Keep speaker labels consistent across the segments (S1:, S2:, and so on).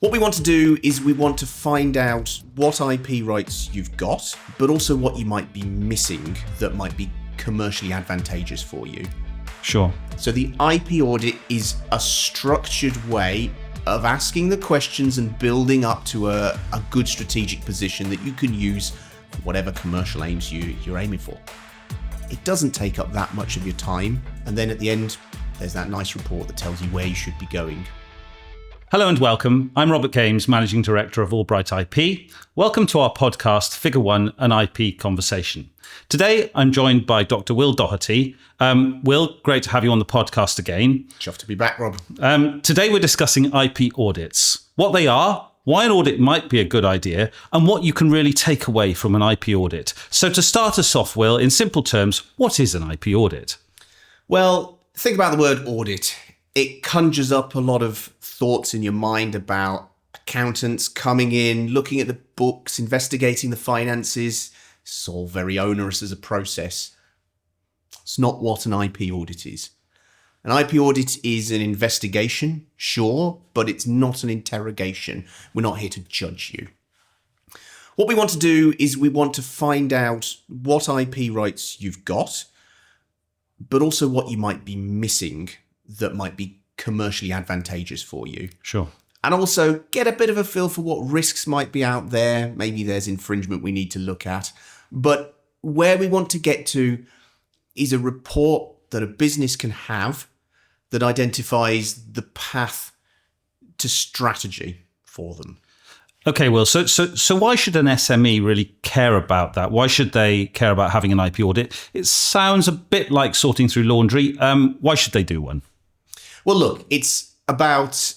S1: What we want to do is we want to find out what IP rights you've got, but also what you might be missing that might be commercially advantageous for you.
S2: Sure.
S1: So the IP audit is a structured way of asking the questions and building up to a good strategic position that you can use for whatever commercial aims you're aiming for. It doesn't take up that much of your time, and then at the end, there's that nice report that tells you where you should be going.
S2: Hello and welcome. I'm Robert Games, Managing Director of Albright IP. Welcome to our podcast, Figure One, an IP Conversation. Today, I'm joined by Dr. Will Doherty. Will, great to have you on the podcast again.
S1: Chuffed to be back, Rob.
S2: Today, we're discussing IP audits, what they are, why an audit might be a good idea, and what you can really take away from an IP audit. So to start us off, Will, in simple terms, what is an IP audit?
S1: Well, think about the word audit. It conjures up a lot of thoughts in your mind about accountants coming in, looking at the books, investigating the finances. It's all very onerous as a process. It's not what an IP audit is. An IP audit is an investigation, sure, but it's not an interrogation. We're not here to judge you. What we want to do is we want to find out what IP rights you've got, but also what you might be missing that might be commercially advantageous for you.
S2: Sure.
S1: And also get a bit of a feel for what risks might be out there. Maybe there's infringement we need to look at. But where we want to get to is a report that a business can have that identifies the path to strategy for them.
S2: Okay, Will, so why should an SME really care about that? Why should they care about having an IP audit? It sounds a bit like sorting through laundry. Why should they do one?
S1: Well, look, it's about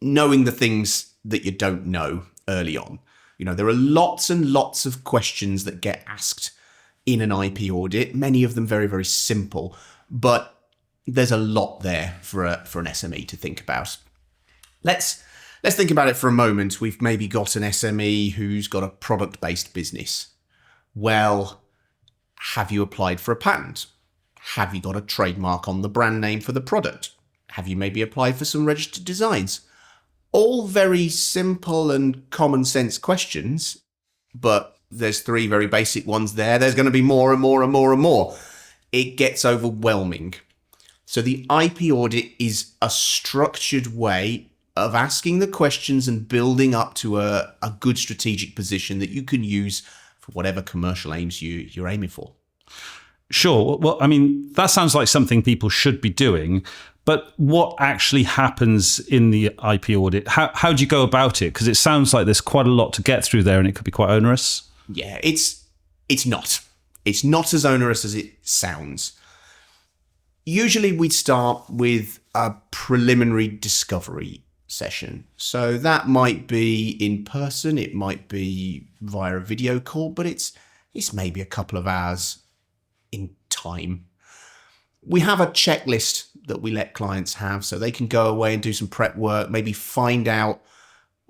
S1: knowing the things that you don't know early on. You know, there are lots and lots of questions that get asked in an IP audit, many of them very, very simple, but there's a lot there for an SME to think about. Let's think about it for a moment. We've maybe got an SME who's got a product-based business. Well, have you applied for a patent? Have you got a trademark on the brand name for the product? Have you maybe applied for some registered designs? All very simple and common sense questions, but there's three very basic ones there. There's going to be more and more and more and more. It gets overwhelming. So the IP audit is a structured way of asking the questions and building up to a good strategic position that you can use for whatever commercial aims you're aiming for.
S2: Sure. Well, I mean, that sounds like something people should be doing. But what actually happens in the IP audit? How do you go about it? Because it sounds like there's quite a lot to get through there and it could be quite onerous.
S1: Yeah, it's not. It's not as onerous as it sounds. Usually we start with a preliminary discovery session. So that might be in person, it might be via a video call, but it's maybe a couple of hours in time. We have a checklist that we let clients have so they can go away and do some prep work, maybe find out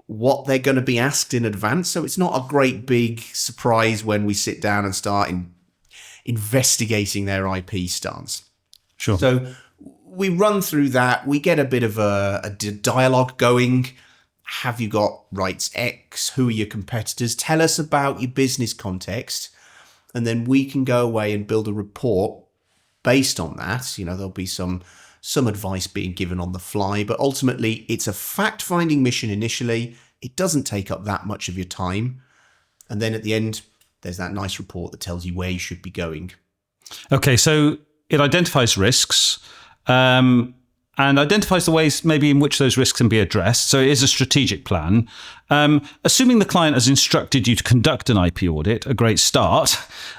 S1: what they're going to be asked in advance. So it's not a great big surprise when we sit down and start investigating their IP stance.
S2: Sure.
S1: So we run through that. We get a bit of a dialogue going. Have you got rights X? Who are your competitors? Tell us about your business context. And then we can go away and build a report based on that. You know, there'll be some advice being given on the fly, but ultimately it's a fact-finding mission initially. It doesn't take up that much of your time. And then at the end, there's that nice report that tells you where you should be going. Okay,
S2: so it identifies risks and identifies the ways maybe in which those risks can be addressed. So it is a strategic plan. Assuming the client has instructed you to conduct an IP audit, a great start.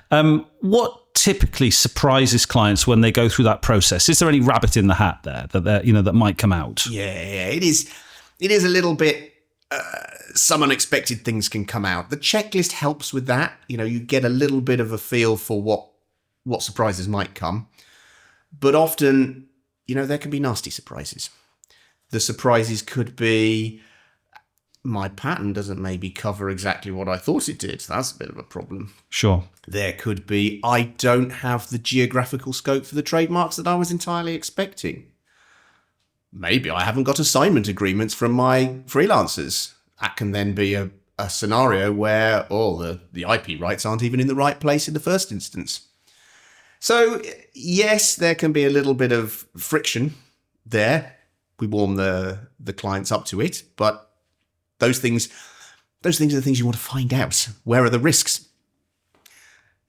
S2: What typically surprises clients when they go through that process? Is there any rabbit in the hat there that might come out?
S1: Yeah, it is. It is a little bit. Some unexpected things can come out. The checklist helps with that. You know, you get a little bit of a feel for what surprises might come, but often, you know, there can be nasty surprises. The surprises could be, my patent doesn't maybe cover exactly what I thought it did. That's a bit of a problem.
S2: Sure.
S1: There could be, I don't have the geographical scope for the trademarks that I was entirely expecting. maybe I haven't got assignment agreements from my freelancers. That can then be a scenario where the IP rights aren't even in the right place in the first instance. So yes, there can be a little bit of friction there. We warm the clients up to it, but those things are the things you want to find out. Where are the risks?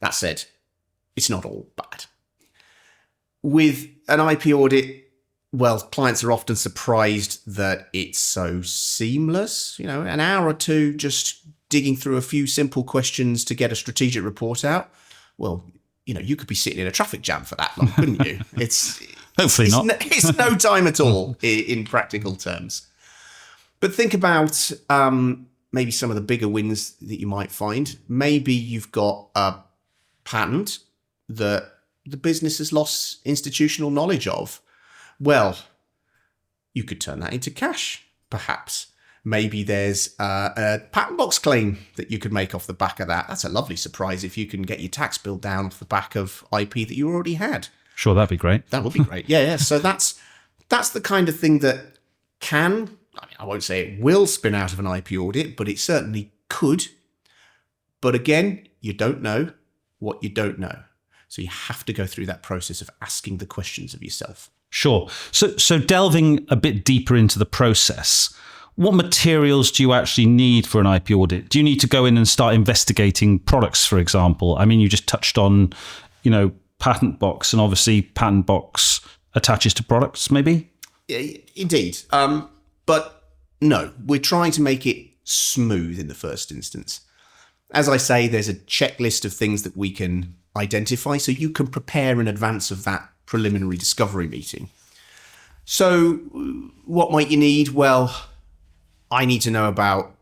S1: That said, it's not all bad. With an IP audit, well, clients are often surprised that it's so seamless. An hour or two just digging through a few simple questions to get a strategic report out. Well, you could be sitting in a traffic jam for that long, couldn't you?
S2: Hopefully not.
S1: It's no time at all in practical terms. But think about maybe some of the bigger wins that you might find. Maybe you've got a patent that the business has lost institutional knowledge of. Well, you could turn that into cash, perhaps. Maybe there's a patent box claim that you could make off the back of that. That's a lovely surprise if you can get your tax bill down off the back of IP that you already had.
S2: Sure, that'd be great.
S1: That would be great. Yeah. So that's the kind of thing that I won't say it will spin out of an IP audit, but it certainly could. But again, you don't know what you don't know. So you have to go through that process of asking the questions of yourself.
S2: Sure. So delving a bit deeper into the process, what materials do you actually need for an IP audit? Do you need to go in and start investigating products, for example? I mean, you just touched on, patent box, and obviously patent box attaches to products, maybe?
S1: Indeed. But no, we're trying to make it smooth in the first instance. As I say, there's a checklist of things that we can identify so you can prepare in advance of that preliminary discovery meeting. So what might you need? Well, I need to know about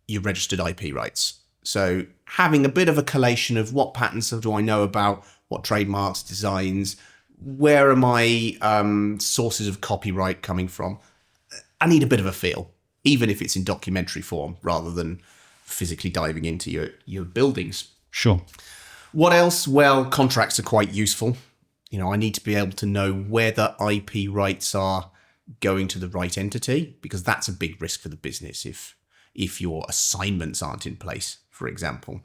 S1: your registered IP rights. So having a bit of a collation of what patents do I know about, what trademarks, designs, where are my sources of copyright coming from? I need a bit of a feel, even if it's in documentary form rather than physically diving into your buildings.
S2: Sure.
S1: What else? Well, contracts are quite useful. I need to be able to know where the IP rights are going to the right entity, because that's a big risk for the business if your assignments aren't in place, for example.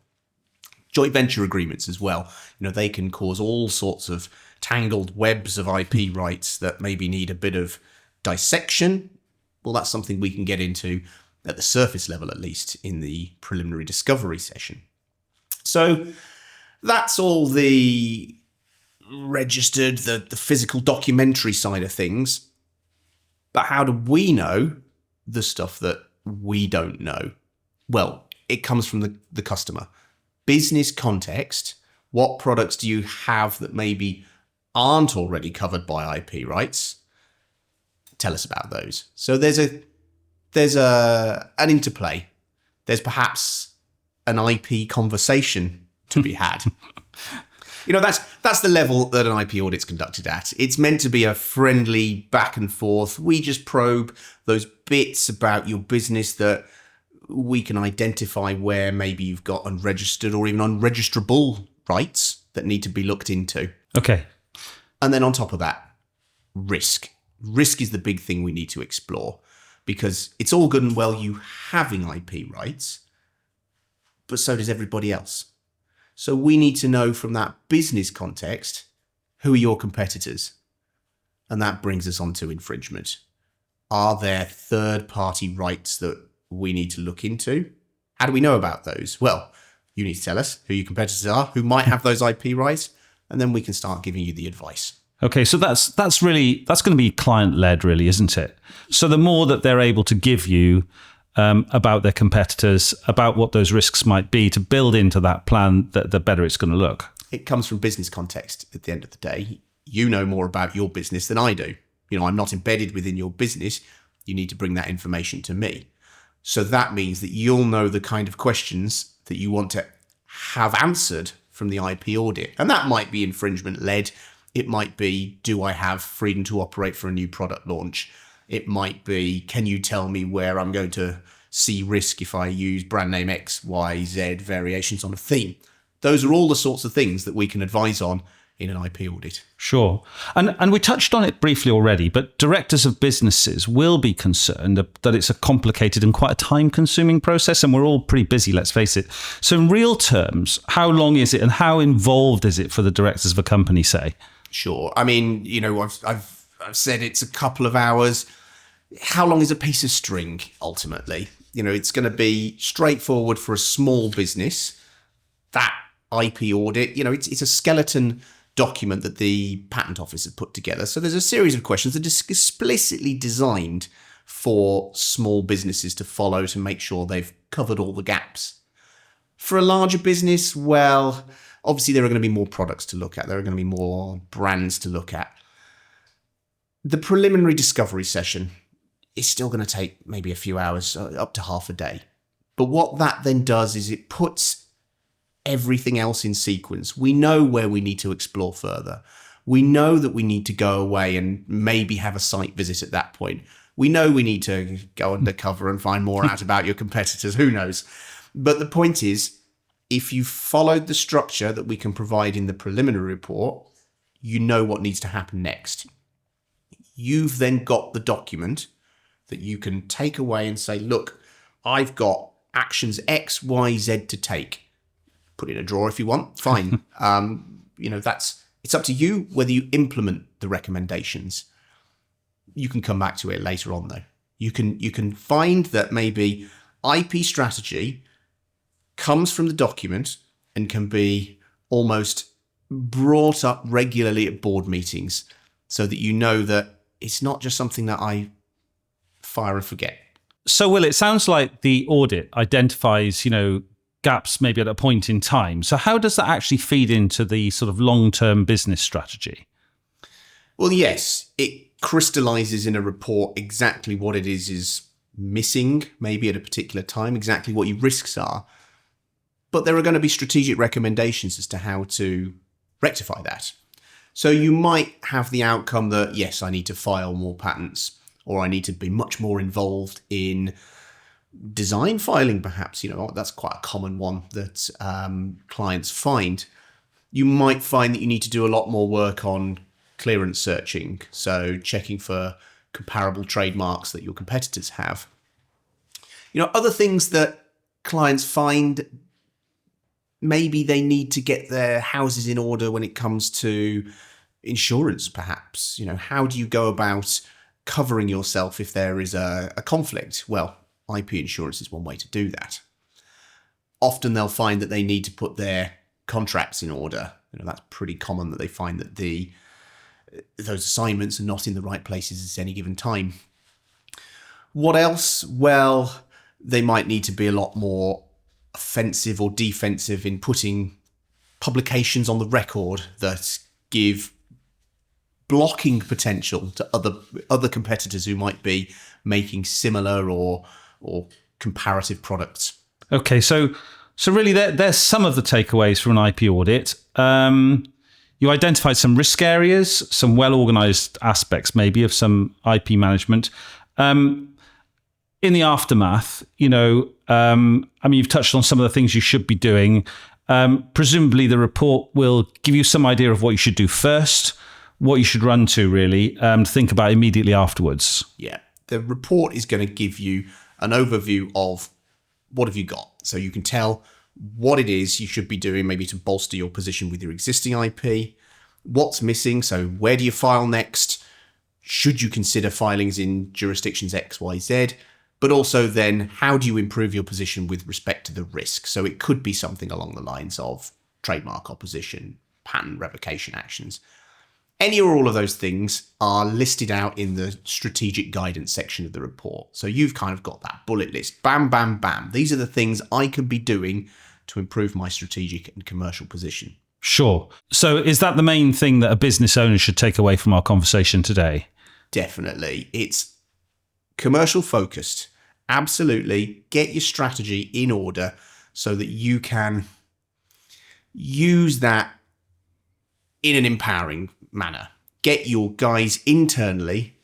S1: Joint venture agreements as well. They can cause all sorts of tangled webs of IP rights that maybe need a bit of dissection. Well, that's something we can get into at the surface level, at least in the preliminary discovery session. So that's all the registered, the physical documentary side of things. But how do we know the stuff that we don't know? Well, it comes from the customer. Business context. What products do you have that maybe aren't already covered by IP rights? Tell us about those. So there's an interplay. There's perhaps an IP conversation to be had. That's the level that an IP audit's conducted at. It's meant to be a friendly back and forth. We just probe those bits about your business that we can identify where maybe you've got unregistered or even unregisterable rights that need to be looked into.
S2: Okay.
S1: And then on top of that, risk. Risk is the big thing we need to explore, because it's all good and well you having IP rights, but so does everybody else. So we need to know from that business context, who are your competitors? And that brings us on to infringement. Are there third-party rights that we need to look into? How do we know about those? Well, you need to tell us who your competitors are, who might have those IP rights, and then we can start giving you the advice.
S2: Okay, so that's going to be client-led, really, isn't it? So the more that they're able to give you about their competitors, about what those risks might be, to build into that plan, the better it's going to look.
S1: It comes from business context at the end of the day. You know more about your business than I do. I'm not embedded within your business. You need to bring that information to me. So that means that you'll know the kind of questions that you want to have answered from the IP audit. And that might be infringement-led. It might be, do I have freedom to operate for a new product launch? It might be, can you tell me where I'm going to see risk if I use brand name X, Y, Z variations on a theme? Those are all the sorts of things that we can advise on in an IP audit.
S2: Sure. And we touched on it briefly already, but directors of businesses will be concerned that it's a complicated and quite a time-consuming process, and we're all pretty busy, let's face it. So in real terms, how long is it and how involved is it for the directors of a company, say?
S1: Sure. I mean, I've said it's a couple of hours. How long is a piece of string, ultimately? It's going to be straightforward for a small business. That IP audit, it's a skeleton document that the patent office has put together. So there's a series of questions that are explicitly designed for small businesses to follow to make sure they've covered all the gaps. For a larger business, well, obviously there are going to be more products to look at. There are going to be more brands to look at. The preliminary discovery session is still going to take maybe a few hours, up to half a day. But what that then does is it puts everything else in sequence. We know where we need to explore further. We know that we need to go away and maybe have a site visit at that point. We know we need to go undercover and find more out about your competitors. Who knows? But the point is, if you followed the structure that we can provide in the preliminary report, you know what needs to happen next. You've then got the document that you can take away and say, look, I've got actions X, Y, Z to take. Put it in a drawer if you want. Fine. It's up to you whether you implement the recommendations. You can come back to it later on, though. You can find that maybe IP strategy comes from the document and can be almost brought up regularly at board meetings so that you know that it's not just something that I fire and forget.
S2: So, Will, it sounds like the audit identifies, gaps maybe at a point in time. So how does that actually feed into the sort of long-term business strategy?
S1: Well, yes, it crystallizes in a report exactly what it is missing, maybe at a particular time, exactly what your risks are. But there are going to be strategic recommendations as to how to rectify that. So you might have the outcome that, yes, I need to file more patents, or I need to be much more involved in design filing, perhaps. That's quite a common one that clients find. You might find that you need to do a lot more work on clearance searching, so checking for comparable trademarks that your competitors have. Other things that clients find, maybe they need to get their houses in order when it comes to insurance, perhaps. How do you go about covering yourself if there is a conflict? Well, IP insurance is one way to do that. Often they'll find that they need to put their contracts in order. That's pretty common that they find that those assignments are not in the right places at any given time. What else? Well, they might need to be a lot more offensive or defensive in putting publications on the record that give blocking potential to other competitors who might be making similar or comparative products.
S2: Okay, so really there's some of the takeaways from an IP audit. You identified some risk areas, some well-organized aspects maybe of some IP management. In the aftermath, you've touched on some of the things you should be doing. Presumably the report will give you some idea of what you should do first, what you should run to really, think about immediately afterwards.
S1: Yeah, the report is going to give you an overview of what have you got. So you can tell what it is you should be doing, maybe to bolster your position with your existing IP, what's missing, so where do you file next, should you consider filings in jurisdictions X, Y, Z, but also then how do you improve your position with respect to the risk. So it could be something along the lines of trademark opposition, patent revocation actions. Any or all of those things are listed out in the strategic guidance section of the report. So you've kind of got that bullet list. Bam, bam, bam. These are the things I could be doing to improve my strategic and commercial position.
S2: Sure. So is that the main thing that a business owner should take away from our conversation today?
S1: Definitely. It's commercial focused. Absolutely. Get your strategy in order so that you can use that in an empowering manner. Get your guys internally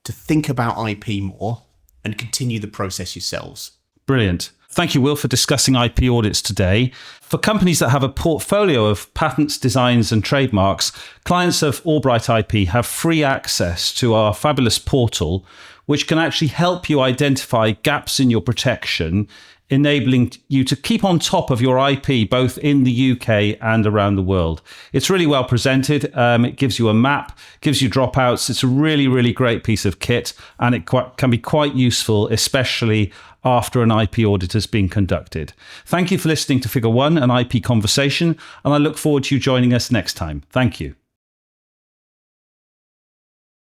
S1: to think about IP more and continue the process yourselves.
S2: Brilliant. Thank you, Will, for discussing IP audits today. For companies that have a portfolio of patents, designs, and trademarks, clients of Albright IP have free access to our fabulous portal, which can actually help you identify gaps in your protection, enabling you to keep on top of your IP, both in the UK and around the world. It's really well presented. It gives you a map, gives you dropouts. It's a really, really great piece of kit, and it can be quite useful, especially after an IP audit has been conducted. Thank you for listening to Figure 1, an IP conversation, and I look forward to you joining us next time. Thank you.